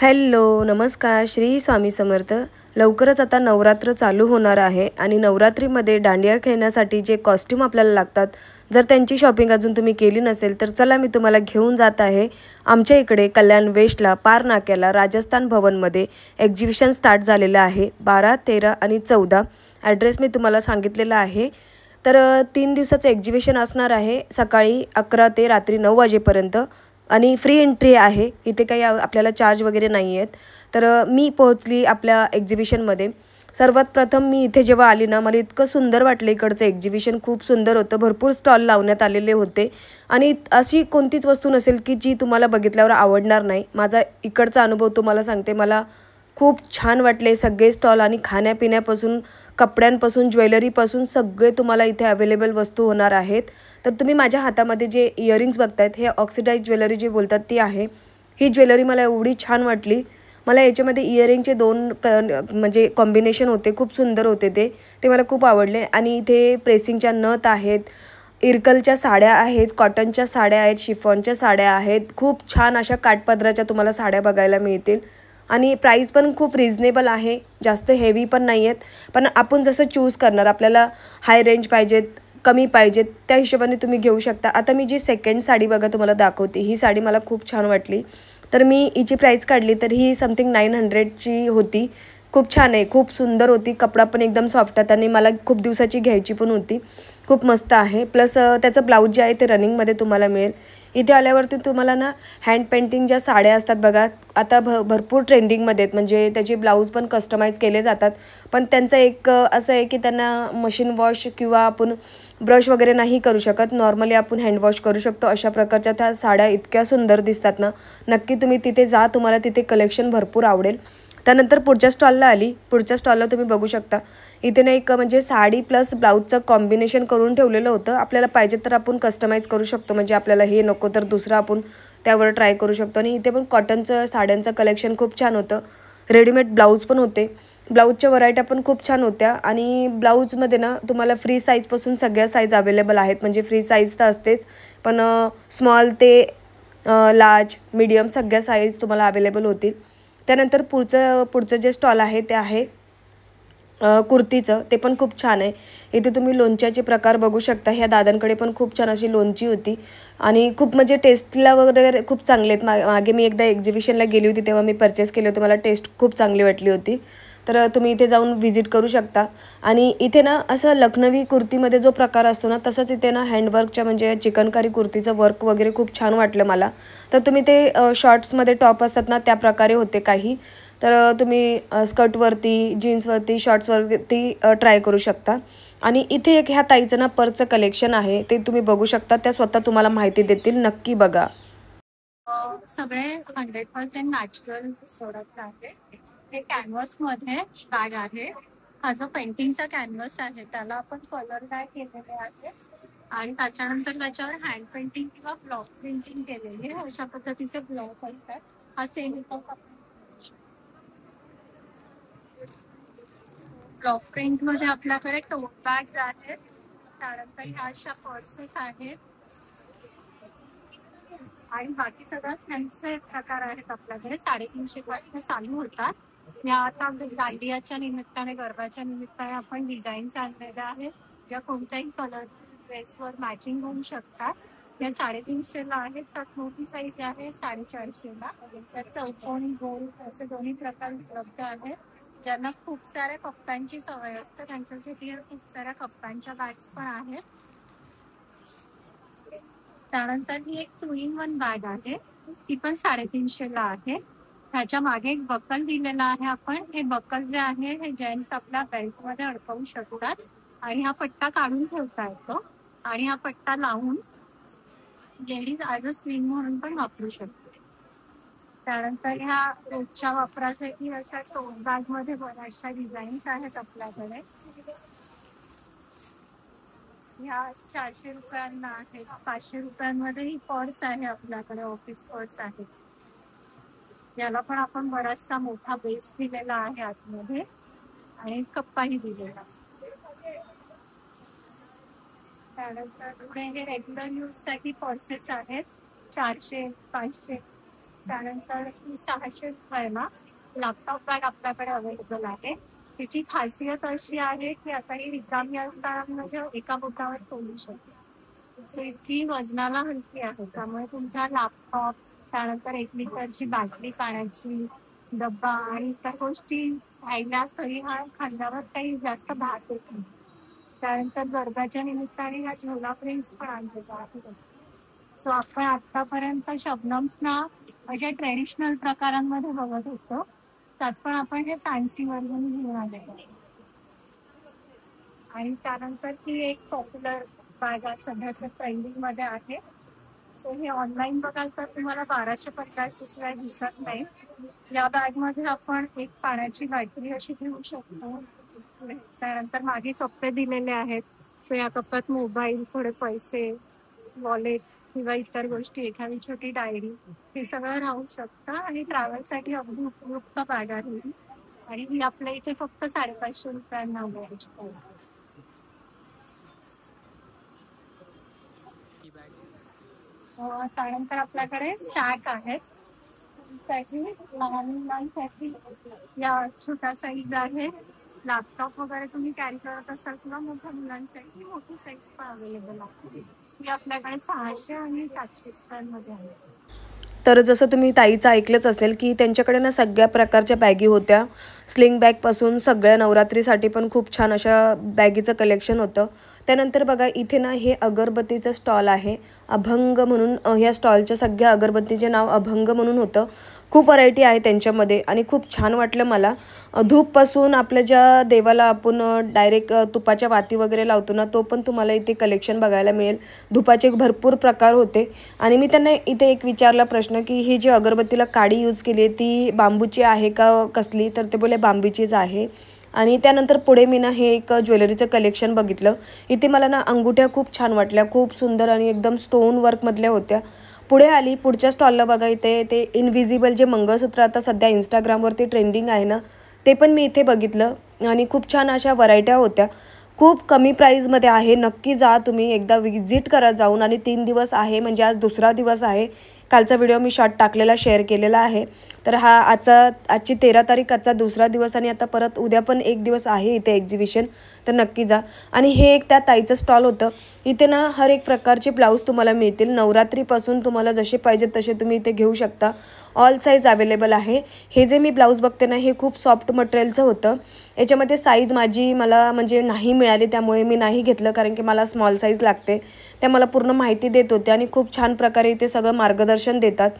Hello, नमस्कार. श्री स्वामी समर्थ. लवकरच आता नवरात्र चालू होणार आहे आणि नवरात्रीमध्ये दांडिया खेळण्यासाठी जे कॉस्ट्यूम आपल्याला लागतात, जर त्यांची शॉपिंग अजून तुम्ही केली नसेल तर चला मी तुम्हाला घेऊन जात आहे. आमच्या इकडे कल्याण वेस्टला पार नाक्याला राजस्थान भवनमध्ये एक्झिबिशन स्टार्ट झालेलं आहे. 12, 13 आणि 14 ॲड्रेस मी तुम्हाला सांगितलेला आहे. तर 3 दिवसाचं एक्झिबिशन असणार आहे. सकाळी 11 ते रात्री 9 वाजेपर्यंत आणि फ्री एंट्री आहे. इथे काही आपल्याला चार्ज वगैरे नाही आहेत. तर मी पोहोचली आपल्या एक्झिबिशनमध्ये. सर्वात प्रथम मी इथे जेव्हा आली ना, मला इतकं सुंदर वाटलं. इकडचं एक्झिबिशन खूप सुंदर होतं. भरपूर स्टॉल लावण्यात आलेले होते आणि अशी कोणतीच वस्तू नसेल की जी तुम्हाला बघितल्यावर आवडणार नाही. माझा इकडचा अनुभव तुम्हाला सांगते. मला खूप छान वाटले सगळे स्टॉल आणि खाण्यापिण्यापासून, कपड्यांपासून, ज्वेलरीपासून सगळे तुम्हाला इथे अवेलेबल वस्तू होणार आहेत. तर तुम्ही माझ्या हातामध्ये जे इयरिंग्स बघतायत हे ऑक्सिडाइज ज्वेलरी जे बोलतात ती आहे. ही ज्वेलरी मला एवढी छान वाटली. मला याच्यामध्ये इयरिंगचे 2 म्हणजे कॉम्बिनेशन होते. खूप सुंदर होते ते मला खूप आवडले. आणि इथे प्रेसिंगच्या नथ आहेत, इरकलच्या साड्या आहेत, कॉटनच्या साड्या आहेत, शिफॉनच्या साड्या आहेत. खूप छान अशा काठपदराच्या तुम्हाला साड्या बघायला मिळतील आणि प्राईस पण खूप रिजनेबल आहे. जास्त हेवी पण नाही आहेत. पण आपण जसं चूज करणार, आपल्याला हाय रेंज पाहिजेत, कमी पाहिजेत, त्या हिशोबाने तुम्ही घेऊ शकता. आता मी जी सेकंड साडी बघा तुम्हाला दाखवते. ही साडी मला खूप छान वाटली. तर मी हिची प्राईस काढली तर ही समथिंग 900ची होती. खूप छान आहे, खूप सुंदर होती. कपडा पण एकदम सॉफ्ट आहे आणि मला खूप दिवसाची घ्यायची पण होती. खूप मस्त आहे. प्लस त्याचं ब्लाऊज जे आहे ते रनिंगमध्ये तुम्हाला मिळेल. इथे आल्यावरती तुम्हाला ना हँड पेंटिंग ज्या साड्या असतात बघा, आता भरपूर ट्रेंडिंगमध्ये आहेत. म्हणजे त्याचे ब्लाऊज पण कस्टमाइज केले जातात. पण त्यांचं एक असं आहे की त्यांना मशीन वॉश किंवा आपण ब्रश वगैरे नाही करू शकत. नॉर्मली आपण हँड वॉश करू शकतो. अशा प्रकारच्या त्या साड्या इतक्या सुंदर दिसतात ना. नक्की तुम्ही तिथे जा, तुम्हाला तिथे कलेक्शन भरपूर आवडेल. त्यानंतर पुढच्या स्टॉलला आली. पुढच्या स्टॉलला तुम्ही बघू शकता. इथे ना एक म्हणजे साडी प्लस ब्लाऊजचं कॉम्बिनेशन करून ठेवलेलं होतं. आपल्याला पाहिजे तर आपण कस्टमाइज करू शकतो. म्हणजे आपल्याला हे नको तर दुसरं आपण त्यावर ट्राय करू शकतो. आणि इथे पण कॉटनचं साड्यांचं कलेक्शन खूप छान होतं. रेडीमेड ब्लाऊज पण होते. ब्लाऊजच्या व्हरायट्या पण खूप छान होत्या. आणि ब्लाऊजमध्ये ना तुम्हाला फ्री साईजपासून सगळ्या साईज अवेलेबल आहेत. म्हणजे फ्री साईज तर असतेच, पण स्मॉल ते लार्ज, मीडियम सगळ्या साईज तुम्हाला अवेलेबल होतील. त्यानंतर पुढचं जे स्टॉल आहे ते आहे कुर्तीचं. ते पण खूप छान आहे. इथे तुम्ही लोणच्याचे प्रकार बघू शकता. ह्या दादांकडे पण खूप छान अशी लोणची होती आणि खूप म्हणजे टेस्टला वगैरे खूप चांगले आहेत. मागे मी एकदा एक्झिबिशनला गेली होती तेव्हा मी परचेस केले होते. मला टेस्ट खूप चांगली वाटली होती. तर तुम्ही इथे जाऊन व्हिजिट करू शकता. आणि इथे ना असं लखनवी कुर्तीमध्ये जो प्रकार असतो ना, तसंच इथे ना हँडवर्कच्या म्हणजे चिकनकारी कुर्तीचं वर्क वगैरे खूप छान वाटलं मला. तर तुम्ही ते शॉर्ट्समध्ये टॉप असतात ना त्या प्रकारे होते काही. तर तुम्ही स्कर्टवरती, जीन्सवरती, शॉर्ट्सवरती ट्राय करू शकता. आणि इथे एक ह्या ताईचं ना पर्सचं कलेक्शन आहे. ते तुम्ही बघू शकता. त्या स्वतः तुम्हाला माहिती देतील. नक्की बघा. सगळे 100% नॅचरल प्रोडक्ट आहे. हे कॅनव्हासमध्ये बॅग आहे. हा जो पेंटिंगचा कॅनव्हास आहे त्याला आपण कलर बॅग केलेले आहे आणि त्याच्यानंतर त्याच्यावर हँड पेंटिंग किंवा ब्लॉक प्रिंटिंग केलेली आहे. अशा पद्धतीचे ब्लॉक असतात. हा सेम ब्लॉक प्रिंट मध्ये आपल्याकडे टोट बॅग्स आहेत. त्यानंतर ह्या अशा पर्सेस आहेत आणि बाकी सगळं फॅन्सी प्रकार आहेत आपल्याकडे. 350 पासून चालू होतात. या आता दांडियाच्या निमित्ताने, गरबाच्या निमित्ताने आपण डिझाईन्स आणलेल्या आहेत ज्या कोणत्याही कलर ड्रेसवर मॅचिंग होऊ शकतात. त्या 350ला आहेत. त्यात मोठी साईज आहे 450ला. त्यात चौकोनी, गोल असे दोन्ही प्रकार उपलब्ध आहेत. ज्यांना खूप साऱ्या कप्प्यांची सवय असते त्यांच्यासाठी खूप साऱ्या कप्प्यांच्या बॅग्स पण आहेत. त्यानंतर ही एक 2 in 1 बॅग आहे. ती पण 350ला आहे. ह्याच्या मागे एक बकल दिलेला आहे. आपण हे बकल जे आहे हे जेंट्स आपल्या बेल्टमध्ये अडकवू शकतात आणि हा पट्टा काढून ठेवता येतो आणि हा पट्टा लावून लेडीज ॲज अ स्लिंग म्हणून पण वापरू शकते. त्यानंतर ह्या रोजच्या वापरासाठी अशा टोट बॅग मध्ये बऱ्याचशा डिझाईन्स आहेत आपल्याकडे. ह्या 400 रुपयांना आहेत. 500 रुपयांमध्ये ही पर्स आहे आपल्याकडे, ऑफिस पर्स आहे. याला पण आपण बराचसा मोठा बेस दिलेला आहे आतमध्ये आणि कप्पाही दिलेला. त्यानंतर पुढे हे रेग्युलर यूज साठी पर्सेस आहेत. 400, 500 त्यानंतर 600 रुपयाला लॅपटॉप बॅग आपल्याकडे अवेलेबल आहे. तिची खासियत अशी आहे की आता ही रिकामी असताना म्हणजे एका बोटावर ठेवू शकते. सो इतकी वजनाला हलकी आहे, त्यामुळे तुमचा लॅपटॉप, त्यानंतर 1 लिटरची बाटली पाण्याची, डब्बा आणि इतर गोष्टी राहिल्या तरी हा खांद्यावर काही जास्त भार येत नाही. त्यानंतर गरबाच्या निमित्ताने ह्या झोला फ्रेम्स पण आणलेल्या आहेत. सो आपण आतापर्यंत शबनम्सना अशा ट्रेडिशनल प्रकारांमध्ये बघत होतो, त्यात पण आपण हे फॅन्सी वर्जन घेऊन आलेलो आहे. आणि त्यानंतर ती एक पॉप्युलर बॅग सध्याच्या ट्रेंडिंग मध्ये आहे. सो हे ऑनलाईन बघाल तर तुम्हाला 1250 शिवाय दिसत नाही. या बॅग मध्ये आपण एक पाण्याची बाटली अशी घेऊ शकतो. त्यानंतर मागे कप्पे दिलेले आहेत. सो या कप्प्यात मोबाईल, थोडे पैसे, वॉलेट किंवा इतर गोष्टी, एखादी छोटी डायरी, हे सगळं राहू शकतं आणि ट्रॅव्हलसाठी अगदी उपयुक्त बॅग आहे. आणि ही आपल्या इथे फक्त 550 रुपयांना मिळायची. त्यानंतर आपल्याकडे सॅक आहेत. लहान मुलांसाठी या छोटा साईज आहे. लॅपटॉप वगैरे तुम्ही कॅरी करत असाल किंवा मोठ्या मुलांसाठी मोठी साईज पण अवेलेबल आहे. ही आपल्याकडे 600 आणि 700 रुपयांमध्ये आहे. तर जसं तुम्ही ताईचं ऐकलंच असेल की त्यांच्याकडे ना सगळ्या प्रकारच्या बॅगी होत्या. स्लिंग बॅगपासून सगळ्या नवरात्रीसाठी पण खूप छान अशा बॅगीचं कलेक्शन होतं. त्यानंतर बघा इथे ना हे अगरबत्तीचं स्टॉल आहे, अभंग म्हणून. ह्या स्टॉलच्या सगळ्या अगरबत्तीचे नाव अभंग म्हणून होतं. खूप व्हरायटी आहे त्यांच्यामध्ये आणि खूप छान वाटलं मला. धूपपासून आपल्या ज्या देवाला आपण डायरेक्ट तुपाच्या वाती वगैरे लावतो ना, तो पण तुम्हाला इथे कलेक्शन बघायला मिळेल. धुपाचे भरपूर प्रकार होते आणि मी त्यांना इथे एक विचारला प्रश्न की ही जी अगरबत्तीला काडी यूज केली आहे ती बांबूची आहे का कसली, तर ते बोले बांबूचीच आहे. आणि त्यानंतर पुढे मी ना हे एक ज्वेलरीचं कलेक्शन बघितलं. इथे मला ना अंगुठ्या खूप छान वाटल्या, खूप सुंदर आणि एकदम स्टोन वर्कमधल्या होत्या. पुढे आली पुढच्या स्टॉलला बघा, इथे ते इनविजिबल जे मंगळसूत्र आता सध्या इंस्टाग्रामवरती ट्रेंडिंग आहे ना, ते पण मी इथे बघितलं आणि खूप छान अशा व्हरायट्या होत्या. खूप कमी प्राईजमध्ये आहे. नक्की जा तुम्ही, एकदा विजिट करा जाऊन. आणि 3 दिवस आहे, म्हणजे आज दुसरा दिवस आहे. कालचा व्हिडिओ मी शॉर्ट टाकलेला, शेअर केलेला आहे. तर हा आजची 13 तारीख, आजचा दुसरा दिवस आणि आता परत उद्या पण एक दिवस आहे इथे एक्झिबिशन, तर नक्की जा. आणि हे एक त्या ताईचं स्टॉल होतं. इथे ना हर एक प्रकारचे ब्लाऊज तुम्हाला मिळतील. नवरात्रीपासून तुम्हाला जसे पाहिजेत तसे तुम्ही इथे घेऊ शकता. ऑल साईज अवेलेबल आहे. हे जे मी ब्लाऊज बघते ना, हे खूप सॉफ्ट मटेरियलचं होतं. याच्यामध्ये साईज मला म्हणजे नाही मिळाली, त्यामुळे मी नाही घेतलं, कारण की मला स्मॉल साईज लागते. त्या मला पूर्ण माहिती देत होते आणि खूप छान प्रकारे इथे सगळं मार्गदर्शन देतात.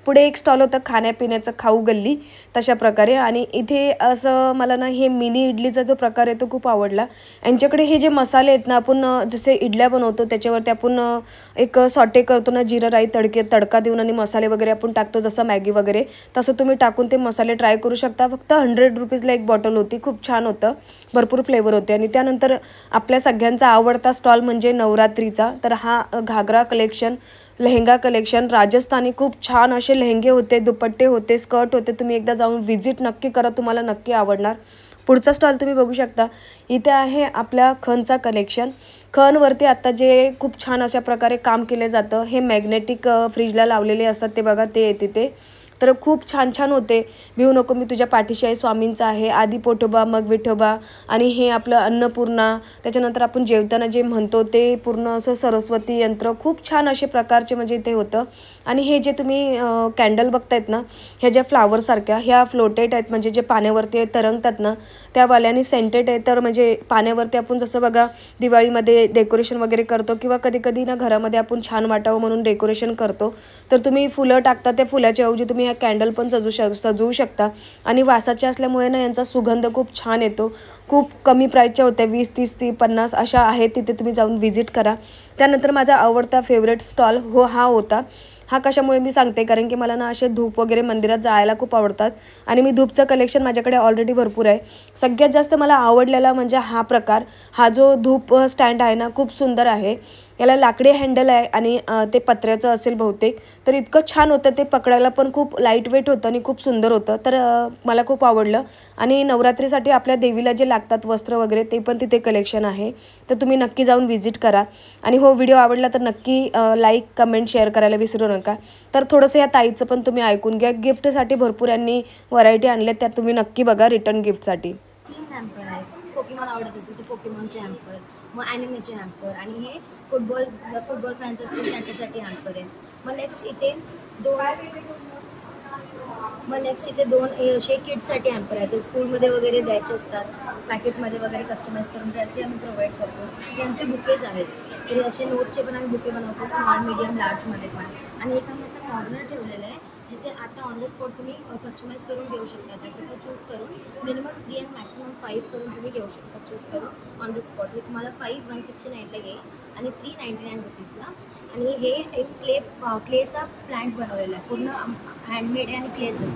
पुढे एक स्टॉल होतं खाण्यापिण्याचं, खाऊ गल्ली तशा प्रकारे. आणि इथे असं मला ना हे मिनी इडलीचा जो प्रकार आहे तो खूप आवडला. यांच्याकडे हे जे मसाले आहेत ना, आपण जसे इडल्या बनवतो त्याच्यावरती आपण एक सॉटे करतो ना, जिरा राई तडका देऊन आणि मसाले वगैरे आपण टाकतो जसं मॅगी वगैरे, तसं तुम्ही टाकून ते मसाले ट्राय करू शकता. फक्त 100 रुपीजला एक बॉटल होती. खूप छान होतं, भरपूर फ्लेवर होते. आणि त्यानंतर आपल्या सगळ्यांचा आवडता स्टॉल म्हणजे नवरात्रीचा, तर हा घागरा कलेक्शन, लेहंगा कलेक्शन, राजस्थानी खूप छान असे लेहंगे होते, दुपट्टे होते, स्कर्ट होते. तुम्ही एकदा जाऊन व्हिजिट नक्की करा, तुम्हाला नक्की आवडणार. पुढचा स्टॉल तुम्ही बघू शकता. इथे आहे आपल्या खणचा कलेक्शन. खणवरती आता जे खूप छान अशा प्रकारे काम केले जातं, हे मॅग्नेटिक फ्रीजला लावलेले असतात ते बघा, ते येते ते. तर खूप छान छान होते. भिवू नको मी तुझ्या पाठीशी आहे स्वामींचं आहे, आधी पोटोबा मग विठोबा. आणि हे आपलं अन्नपूर्णा, त्याच्यानंतर आपण जेवताना जे म्हणतो ते पूर्ण असं सरस्वती यंत्र, खूप छान असे प्रकारचे म्हणजे इथे होतं. आणि हे जे तुम्ही कॅन्डल बघतायत ना, ह्या ज्या फ्लावरसारख्या, ह्या फ्लोटेड आहेत, म्हणजे जे पाण्यावरती तरंगतात ना त्या वाल्याने सेंटेड आहे. तर म्हणजे पाण्यावरती आपण जसं बघा दिवाळीमध्ये डेकोरेशन वगैरे करतो किंवा कधी कधी ना घरामध्ये आपण छान वाटावं म्हणून डेकोरेशन करतो, तर तुम्ही फुलं टाकता, त्या फुलाच्या ऐवजी तुम्ही ह्या कॅन्डल पण सजवू शकता. आणि वासाच्या असल्यामुळे ना यांचा सुगंध खूप छान येतो. खूप कमी प्राईसच्या होत्या, 20, 30, 50 अशा आहेत. तिथे तुम्ही जाऊन व्हिजिट करा. त्यानंतर माझा आवडता फेवरेट स्टॉल हा होता. हा कशामुळे मी सांगते, कारण की मला ना असे धूप वगैरे मंदिरात जायला खूप आवडतात आणि मी धूपचं कलेक्शन माझ्याकडे ऑलरेडी भरपूर आहे. सगळ्यात जास्त मला आवडलेला म्हणजे हा प्रकार, हा जो धूप स्टँड आहे ना, खूप सुंदर आहे. याला लाकडी हँडल आहे आणि ते पत्र्याचं असेल बहुतेक. तर इतकं छान होतं ते, पकडायला पण खूप लाईट वेट होतं आणि खूप सुंदर होतं. तर मला खूप आवडलं. आणि नवरात्रीसाठी आपल्या देवीला जे लागतात वस्त्र वगैरे ते पण तिथे कलेक्शन आहे. तर तुम्ही नक्की जाऊन व्हिजिट करा. आणि हो, व्हिडिओ आवडला तर नक्की लाईक कमेंट शेअर करायला विसरू नका. तर थोडंसं या ताईचं पण तुम्ही ऐकून घ्या. गिफ्टसाठी भरपूर यांनी व्हरायटी आणल्या, त्या तुम्ही नक्की बघा रिटर्न गिफ्टसाठी. हॅम्पर आहे. पोकेमॉन आवडत असेल तर पोकेमॉनचे हॅम्पर, मग ॲनिमेचे हॅम्पर, आणि हे फुटबॉल फॅन्स असतील त्यांच्यासाठी हॅम्पर आहे. मग नेक्स्ट इथे दोन असे किड्ससाठी हॅम्पर आहे. तर स्कूलमध्ये वगैरे द्यायचे असतात, पॅकेटमध्ये वगैरे कस्टमाइज करून ते आम्ही प्रोव्हाइड करतो. हे आमचे बुकेज आहेत. तर असे नोटचे पण आम्ही बुके बनवतो, स्मॉल, मीडियम, लार्जमध्ये पण. आणि एक आम्ही असं कॉर्नर ठेवलेलं आहे जिथे आता ऑन द स्पॉट तुम्ही कस्टमाइज करून घेऊ शकता. त्याच्यात चूज करून मिनिमम 3 आणि मॅक्सिमम 5 करून तुम्ही घेऊ शकता चूज करून ऑन द स्पॉट. हे तुम्हाला 169ला येईल आणि 399 रुपीजला. आणि हे एक क्लेचा प्लांट बनवलेला आहे, पूर्ण हँडमेड आहे आणि क्लेचं.